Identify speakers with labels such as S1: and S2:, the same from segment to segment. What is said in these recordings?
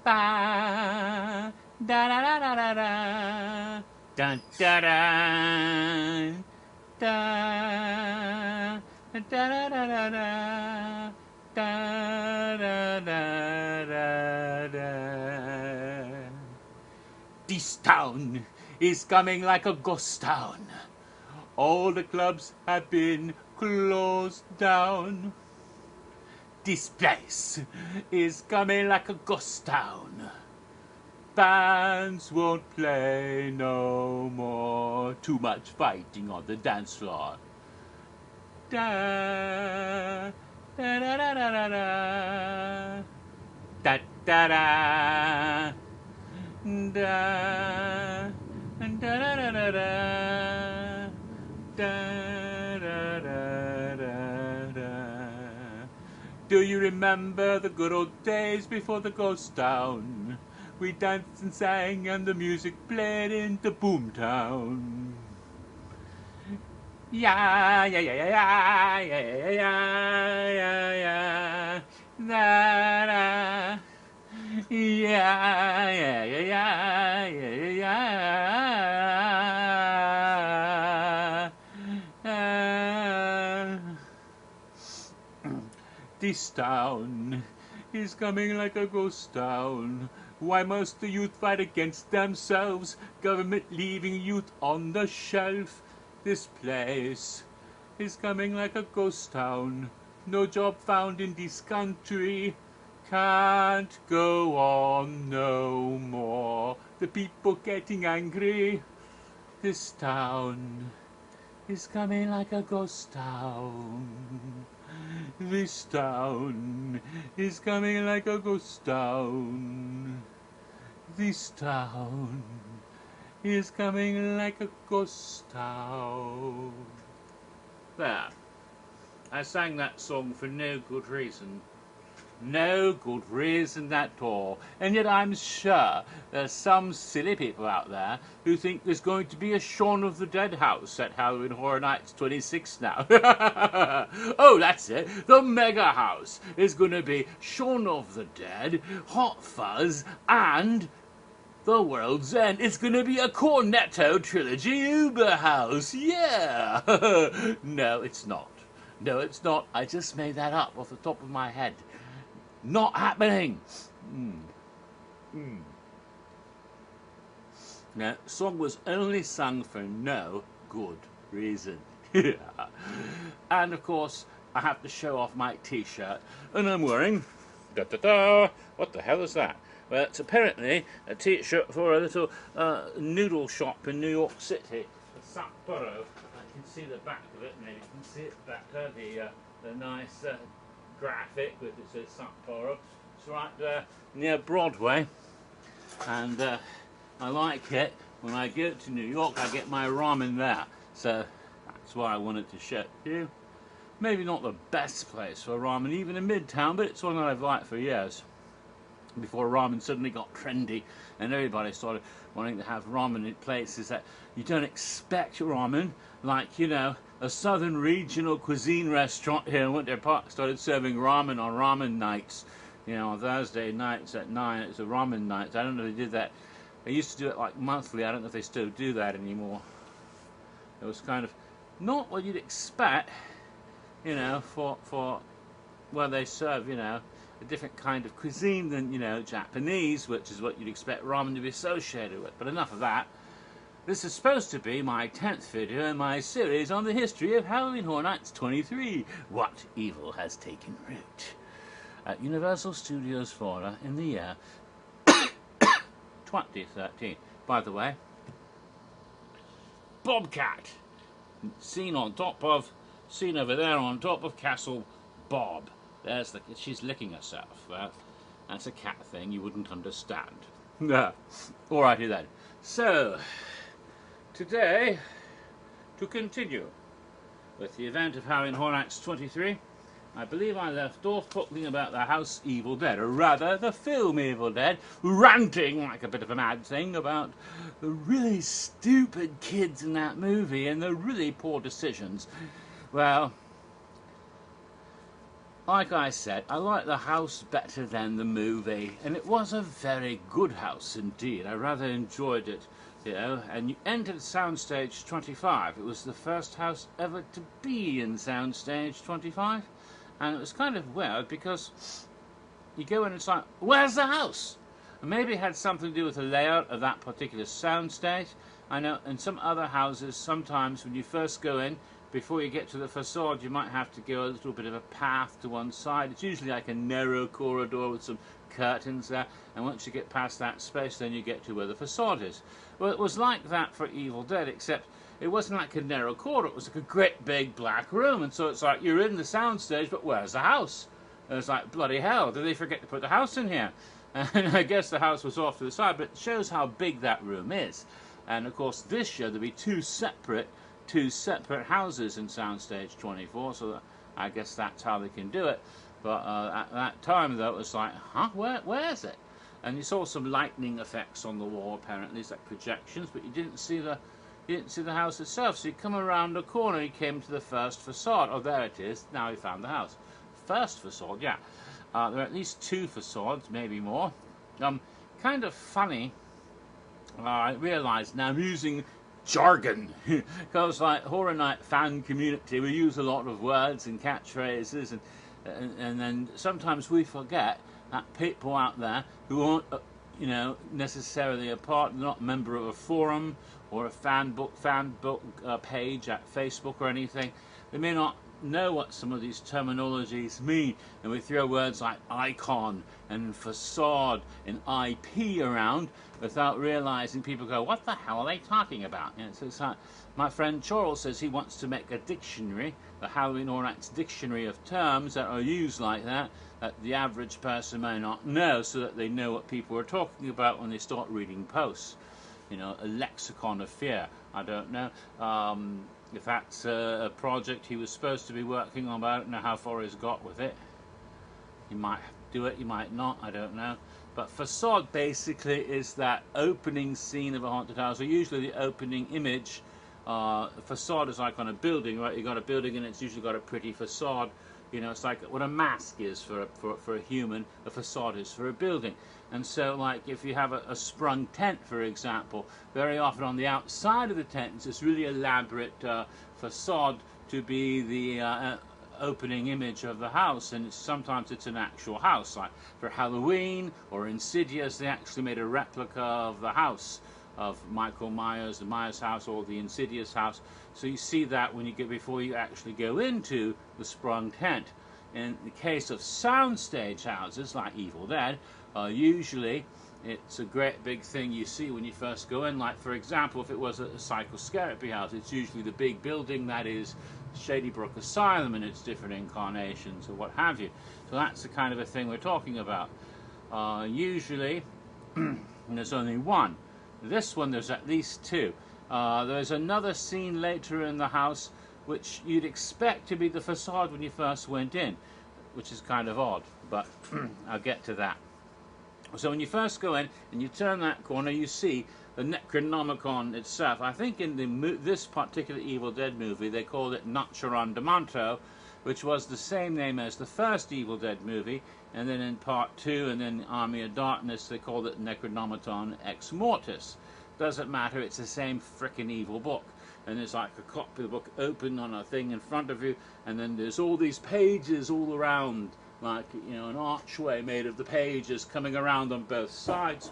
S1: Ba da da da da da da dun da da da da da da da da da da da da. This town is coming like a ghost town. All the clubs have been closed down. This place is coming like a ghost town. Bands won't play no more. Too much fighting on the dance floor. Da da da da da da da da da da da da da da da da da da da. Do you remember the good old days before the ghost town? We danced and sang and the music played in the boomtown. Yeah, yeah, yeah, yeah, yeah, yeah, yeah, yeah, yeah, da, da. Yeah, yeah, yeah, yeah, yeah, yeah. This town is coming like a ghost town. Why must the youth fight against themselves? Government leaving youth on the shelf. This place is coming like a ghost town. No job found in this country. Can't go on no more. The people getting angry. This town is coming like a ghost town. This town is coming like a ghost town. This town is coming like a ghost town. There. I sang that song for no good reason. No good reason at all. And yet I'm sure there's some silly people out there who think there's going to be a Shaun of the Dead house at Halloween Horror Nights 26 now. Oh, that's it. The mega house is going to be Shaun of the Dead, Hot Fuzz, and The World's End. It's going to be a Cornetto trilogy Uber house. Yeah. No, it's not. No, it's not. I just made that up off the top of my head. Not happening. Now, the song was only sung for no good reason. And of course, I have to show off my t-shirt, and I'm wearing what the hell is that? Well, it's apparently a t-shirt for a little noodle shop in New York City, Sapporo. I can see the back of it. Maybe you can see it back there. The nice graphic with it says Sapporo. It's right there near Broadway, and I like it. When I go to New York, I get my ramen there, so that's why I wanted to show you. Maybe not the best place for ramen, even in Midtown, but it's one that I've liked for years. Before ramen suddenly got trendy and everybody started wanting to have ramen in places that you don't expect ramen, like, you know, a southern regional cuisine restaurant here in Winter Park started serving ramen on ramen nights. You know, on Thursday nights at 9, it's a ramen night. I don't know if they did that. They used to do it like monthly. I don't know if they still do that anymore. It was kind of not what you'd expect, you know, for where they serve, you know, a different kind of cuisine than, you know, Japanese, which is what you'd expect ramen to be associated with. But enough of that. This is supposed to be my 10th video in my series on the history of Halloween Horror Nights 23. What evil has taken root? At Universal Studios Florida in the year 2013. By the way, Bobcat, seen over there on top of Castle Bob. She's licking herself. Well, that's a cat thing you wouldn't understand. No. Alrighty then. So, today, to continue with the event of Halloween Horror Nights 23, I believe I left off talking about the house Evil Dead, or rather the film Evil Dead, ranting like a bit of a mad thing about the really stupid kids in that movie and the really poor decisions. Well, like I said, I like the house better than the movie, and it was a very good house indeed. I rather enjoyed it, you know. And you entered Soundstage 25. It was the first house ever to be in Soundstage 25, and it was kind of weird because you go in and it's like, where's the house? And maybe it had something to do with the layout of that particular soundstage. I know in some other houses, sometimes when you first go in, before you get to the facade, you might have to go a little bit of a path to one side. It's usually like a narrow corridor with some curtains there, and once you get past that space, then you get to where the facade is. Well, it was like that for Evil Dead, except it wasn't like a narrow corridor. It was like a great big black room, and so it's like you're in the soundstage, but where's the house? And it's like, bloody hell, did they forget to put the house in here? And I guess the house was off to the side, but it shows how big that room is. And of course, this year there'll be two separate houses in Soundstage 24, so I guess that's how they can do it. But at that time, though, it was like, huh, where's it? And you saw some lightning effects on the wall, apparently, it's like projections, but you didn't see the house itself. So you come around the corner, you came to the first facade. Oh, there it is. Now you found the house. First facade, yeah. There are at least two facades, maybe more. Kind of funny. I realise now I'm using jargon because, like, Horror Night fan community, we use a lot of words and catchphrases, and then sometimes we forget that people out there who aren't, you know, necessarily not a member of a forum or a fan book page at Facebook or anything, they may not know what some of these terminologies mean, and we throw words like icon and facade and IP around without realizing. People go, what the hell are they talking about? You know, so it's like, my friend Charles says he wants to make a dictionary, the Halloween Horror Nights dictionary of terms that are used like that the average person may not know, so that they know what people are talking about when they start reading posts. You know, a lexicon of fear. I don't know. If that's a project he was supposed to be working on, but I don't know how far he's got with it. He might do it, he might not, I don't know. But facade basically is that opening scene of a haunted house, or usually the opening image. Facade is like on a building, right? You've got a building and it's usually got a pretty facade. You know, it's like what a mask is for a human, a facade is for a building. And so, like, if you have a sprung tent, for example, very often on the outside of the tent it's this really elaborate facade to be the opening image of the house, and sometimes it's an actual house. Like for Halloween or Insidious, they actually made a replica of the house of Michael Myers, the Myers house, or the Insidious house. So you see that when you before you actually go into the sprung tent. In the case of soundstage houses like Evil Dead, usually it's a great big thing you see when you first go in. Like, for example, if it was a psychoscopy house, it's usually the big building that is Shady Brook Asylum in its different incarnations or what have you. So that's the kind of a thing we're talking about. Usually there's only one. This one there's at least two. There's another scene later in the house which you'd expect to be the facade when you first went in, which is kind of odd, but I'll get to that. So when you first go in and you turn that corner, you see the Necronomicon itself. I think in this particular Evil Dead movie they called it Noche Rondamanto, which was the same name as the first Evil Dead movie, and then in part 2 and then Army of Darkness they called it Necronomicon Ex Mortis. Doesn't matter, it's the same frickin' evil book. And there's like a copy of the book open on a thing in front of you, and then there's all these pages all around, like, you know, an archway made of the pages coming around on both sides,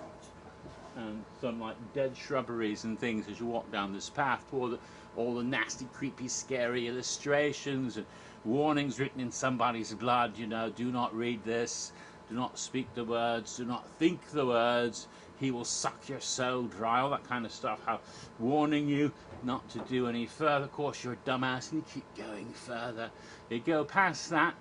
S1: and some like dead shrubberies and things as you walk down this path. All the nasty, creepy, scary illustrations and warnings written in somebody's blood. You know, do not read this, do not speak the words, do not think the words. He will suck your soul dry, all that kind of stuff. How warning you not to do any further. Of course, you're a dumbass and you keep going further. You go past that.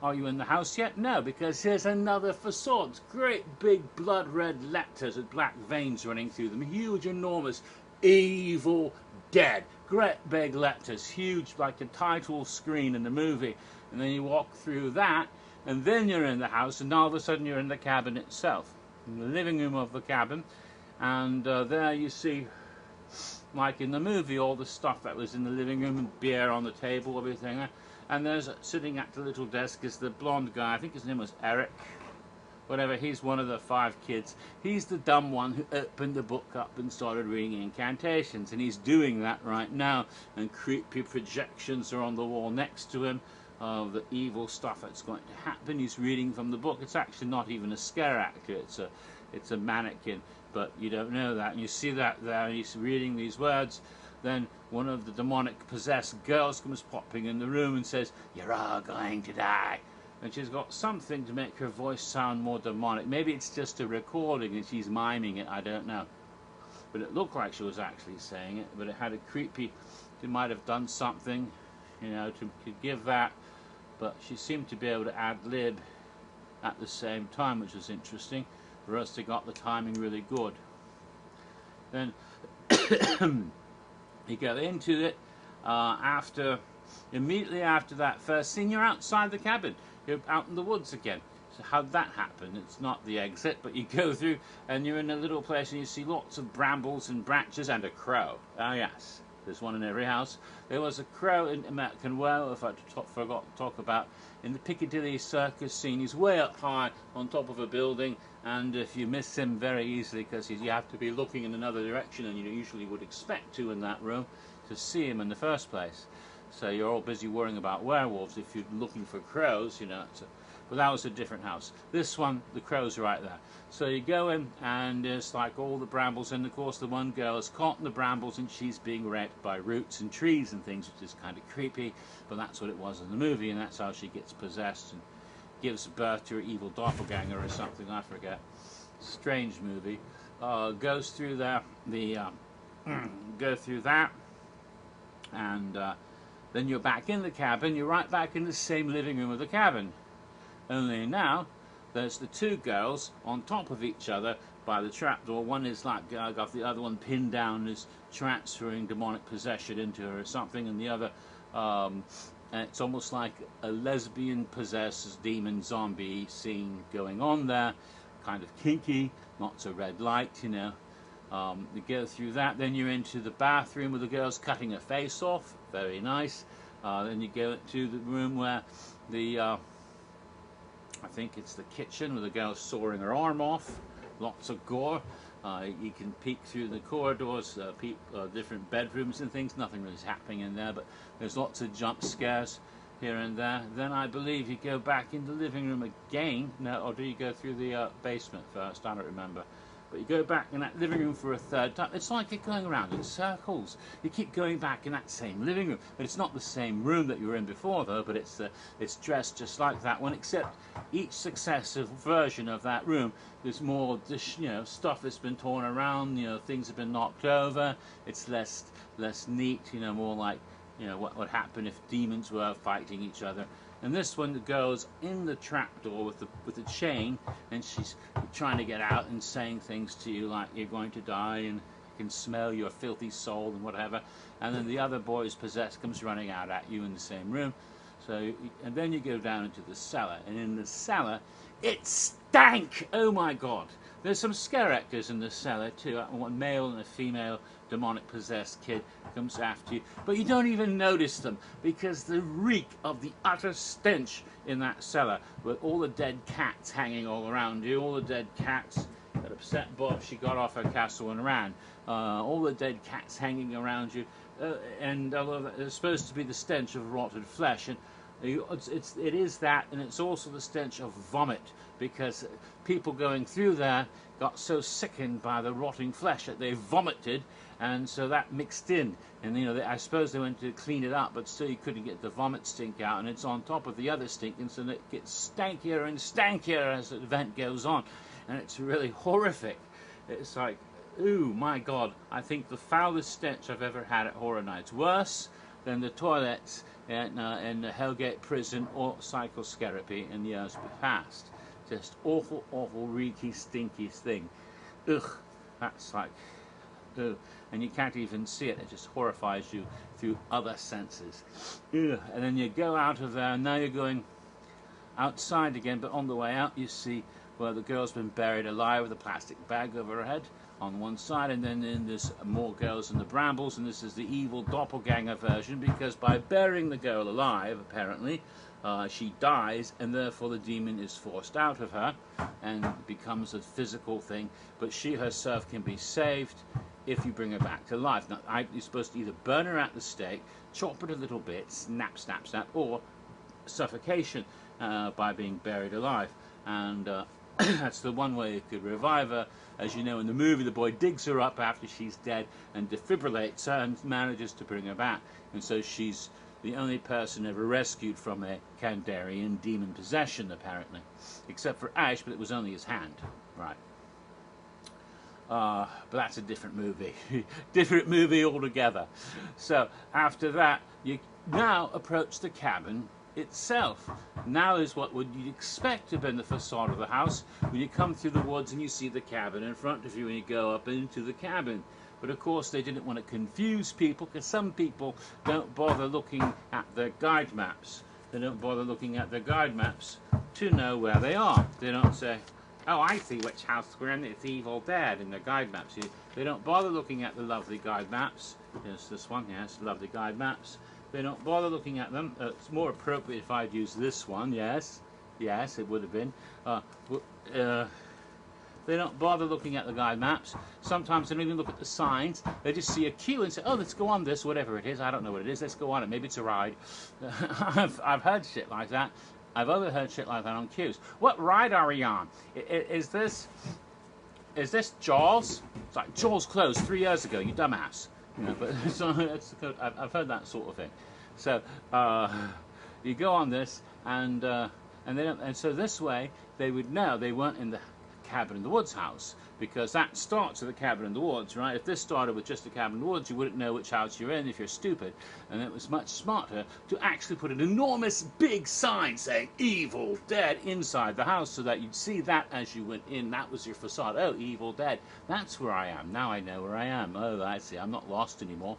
S1: Are you in the house yet? No, because here's another facade. Great big blood red letters with black veins running through them. Huge, enormous, Evil Dead. Great big letters, huge, like the title screen in the movie. And then you walk through that, and then you're in the house, and all of a sudden you're in the cabin itself. In the living room of the cabin, and there you see, like in the movie, all the stuff that was in the living room, and beer on the table, everything. And there's sitting at the little desk is the blonde guy. I think his name was Eric. Whatever, he's one of the 5 kids. He's the dumb one who opened the book up and started reading incantations, and he's doing that right now. And creepy projections are on the wall next to him of the evil stuff that's going to happen. He's reading from the book. It's actually not even a scare actor. It's a mannequin, but you don't know that. And you see that there, and he's reading these words. Then one of the demonic possessed girls comes popping in the room and says, "You're all going to die." And she's got something to make her voice sound more demonic. Maybe it's just a recording and she's miming it, I don't know. But it looked like she was actually saying it, but it had a creepy, she might have done something, you know, to give that. But she seemed to be able to ad-lib at the same time, which was interesting. For us, they got the timing really good. Then you go into it immediately after that first scene, you're outside the cabin. You're out in the woods again. So how'd that happen? It's not the exit, but you go through and you're in a little place and you see lots of brambles and branches and a crow. Ah, yes, there's one in every house. There was a crow in American Werewolf, I forgot to talk about, in the Piccadilly Circus scene. He's way up high on top of a building, and if you miss him very easily, because you have to be looking in another direction, and you usually would expect to in that room to see him in the first place. So you're all busy worrying about werewolves if you're looking for crows, you know. But that was a different house. This one, the crows are right there. So you go in, and it's like all the brambles, and of course the one girl is caught in the brambles, and she's being raped by roots and trees and things, which is kind of creepy, but that's what it was in the movie, and that's how she gets possessed and gives birth to her evil doppelganger or something, I forget. Strange movie. Goes through there, go through that, and then you're back in the cabin. You're right back in the same living room of the cabin. Only now, there's the 2 girls on top of each other by the trapdoor. One is like got the other one pinned down, is transferring demonic possession into her or something, and the other, it's almost like a lesbian possessed demon zombie scene going on there. Kind of kinky, lots of red light, you know. You go through that, then you're into the bathroom with the girls cutting her face off, very nice. Then you go to the room where the, I think it's the kitchen, where the girl's sawing her arm off, lots of gore. You can peek through the corridors, different bedrooms and things, nothing really is happening in there, but there's lots of jump scares here and there. Then I believe you go back in the living room again, no, or do you go through the basement first? I don't remember. But you go back in that living room for a 3rd time. It's like you're going around in circles. You keep going back in that same living room. But it's not the same room that you were in before, though, but it's dressed just like that one, except each successive version of that room, there's more, you know, stuff that's been torn around, you know, things have been knocked over. It's less neat, you know, more like, you know, what would happen if demons were fighting each other. And this one, the girl's in the trapdoor with the chain, and she's trying to get out and saying things to you like you're going to die and you can smell your filthy soul and whatever. And then the other boy who's possessed comes running out at you in the same room. So, and then you go down into the cellar, and in the cellar, it stank! Oh my God! There's some scare actors in the cellar too. One male and a female demonic possessed kid comes after you, but you don't even notice them because the reek of the utter stench in that cellar, with all the dead cats hanging all around you, all the dead cats that upset Bob, she got off her castle and ran, all the dead cats hanging around you, and it's supposed to be the stench of rotted flesh, and it is that, and it's also the stench of vomit, because people going through there got so sickened by the rotting flesh that they vomited, and so that mixed in, and you know, I suppose they went to clean it up, but still you couldn't get the vomit stink out, and it's on top of the other stink, and so it gets stankier and stankier as the event goes on, and it's really horrific. It's like, ooh, my God, I think the foulest stench I've ever had at Horror Nights, worse than the toilets in the Hellgate prison or psychotherapy in the years past. Just awful, awful, reeky, stinky thing. Ugh, that's like, ugh. And you can't even see it, it just horrifies you through other senses. Ugh. And then you go out of there, and now you're going outside again, but on the way out you see where the girl's been buried alive with a plastic bag over her head on one side, and then there's more girls in the brambles, and this is the evil doppelganger version, because by burying the girl alive, apparently, she dies, and therefore the demon is forced out of her and becomes a physical thing, but she herself can be saved if you bring her back to life. Now, you're supposed to either burn her at the stake, chop her to little bits, snap, snap, snap, or suffocation by being buried alive. And that's the one way you could revive her. As you know, in the movie, the boy digs her up after she's dead and defibrillates her and manages to bring her back. And so she's the only person ever rescued from a Kandarian demon possession, apparently. Except for Ash, but it was only his hand. Right. But that's a different movie. Different movie altogether. So, after that, you now approach the cabin itself. Now is what would you expect to have been the facade of the house when you come through the woods and you see the cabin in front of you and you go up into the cabin. But of course they didn't want to confuse people, because some people don't bother looking at their guide maps. They don't bother looking at their guide maps to know where they are. They don't say, oh, I see which house we're in, it's Evil Dead, in their guide maps. They don't bother looking at the lovely guide maps. Here's this one, yes, lovely guide maps. They don't bother looking at them. It's more appropriate if I'd used this one, yes. Yes, it would have been. They don't bother looking at the guide maps. Sometimes they don't even look at the signs. They just see a queue and say, oh, let's go on this, whatever it is. I don't know what it is. Let's go on it. Maybe it's a ride. I've heard shit like that. I've overheard shit like that on queues. What ride are we on? Is this Jaws? It's like Jaws closed 3 years ago, you dumbass. You know, but so I've heard that sort of thing. So you go on this, and so this way they would know they weren't in the cabin in the woods house, because that starts with the cabin in the woods, right? If this started with just a cabin in the woods, you wouldn't know which house you're in if you're stupid. And it was much smarter to actually put an enormous big sign saying Evil Dead inside the house, so that you'd see that as you went in. That was your facade. Oh, Evil Dead. That's where I am. Now I know where I am. Oh, I see. I'm not lost anymore.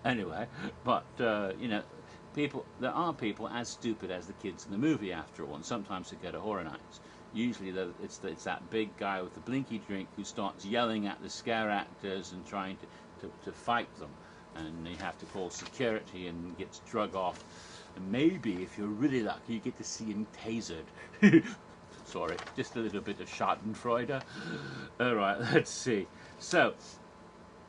S1: Anyway, but you know, there are people as stupid as the kids in the movie after all, and sometimes they go to horror nights. Usually it's that big guy with the blinky drink who starts yelling at the scare actors and trying to fight them, and you have to call security and gets drug off. And maybe if you're really lucky, you get to see him tasered. Sorry, just a little bit of Schadenfreude. All right, let's see. So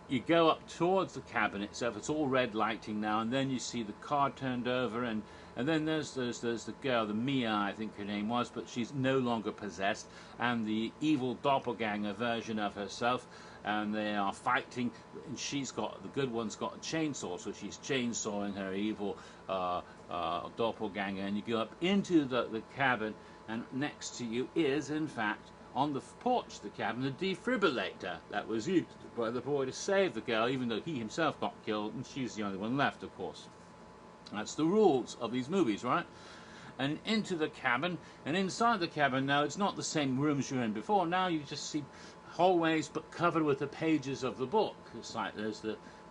S1: you go up towards the cabin itself. It's all red lighting now, and then you see the car turned over, and then there's the girl, the Mia, I think her name was, but she's no longer possessed, and the evil doppelganger version of herself, and they are fighting, and the good one's got a chainsaw, so she's chainsawing her evil doppelganger, and you go up into the cabin, and next to you is, in fact, on the porch of the cabin, the defibrillator that was used by the boy to save the girl, even though he himself got killed, and she's the only one left, of course. That's the rules of these movies, right? And into the cabin, and inside the cabin now, it's not the same rooms you were in before. Now you just see hallways, but covered with the pages of the book. It's like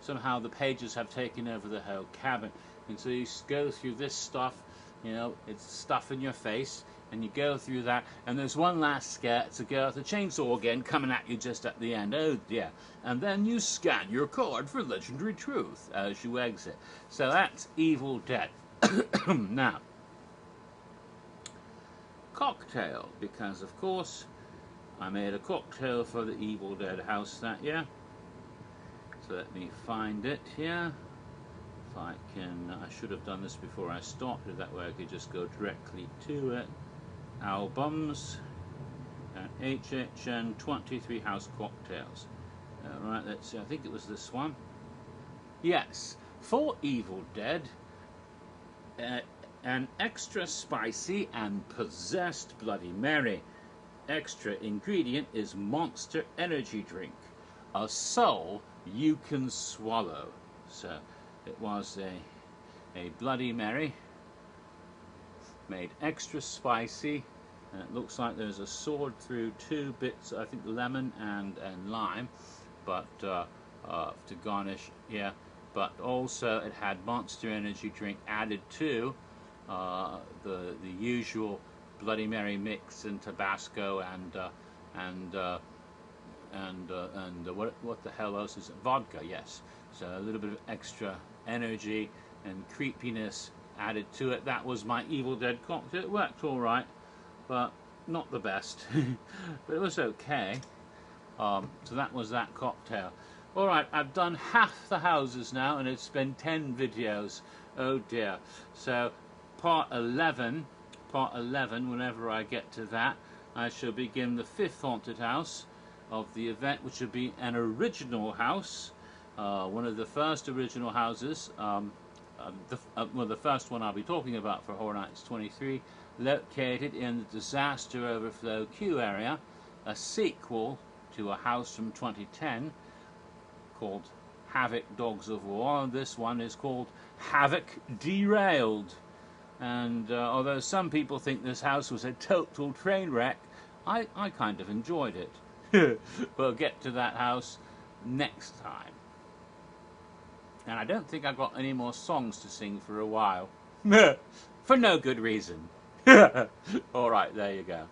S1: somehow the pages have taken over the whole cabin. And so you go through this stuff, you know, it's stuff in your face, and you go through that, and there's one last scare. It's a girl with a chainsaw again coming at you just at the end. Oh dear. And then you scan your card for Legendary Truth as you exit. So that's Evil Dead. Now, cocktail, because of course I made a cocktail for the Evil Dead house that year. So let me find it here. If I can, I should have done this before I started, that way I could just go directly to it. Albums and HHN 23 House Cocktails. Alright, let's see, I think it was this one. Yes, for Evil Dead, an extra spicy and possessed Bloody Mary. Extra ingredient is Monster Energy Drink, a soul you can swallow. So it was a Bloody Mary made extra spicy, and it looks like there's a sword through two bits, I think lemon and lime, but to garnish, yeah. But also it had Monster Energy Drink added to, the usual Bloody Mary mix and Tabasco and what the hell else is it? Vodka, yes. So a little bit of extra energy and creepiness added to it. That was my Evil Dead cocktail. It worked all right, but not the best. But it was okay. So that was that cocktail. All right, I've done half the houses now, and it's been 10 videos. Oh dear. So part 11, whenever I get to that, I shall begin the 5th haunted house of the event, which will be an original house, one of the first original houses, well, the first one I'll be talking about for Horror Nights 23, located in the Disaster Overflow Q area, a sequel to a house from 2010 called Havoc Dogs of War. This one is called Havoc Derailed. And although some people think this house was a total train wreck, I kind of enjoyed it. We'll get to that house next time. And I don't think I've got any more songs to sing for a while. For no good reason. Alright, there you go.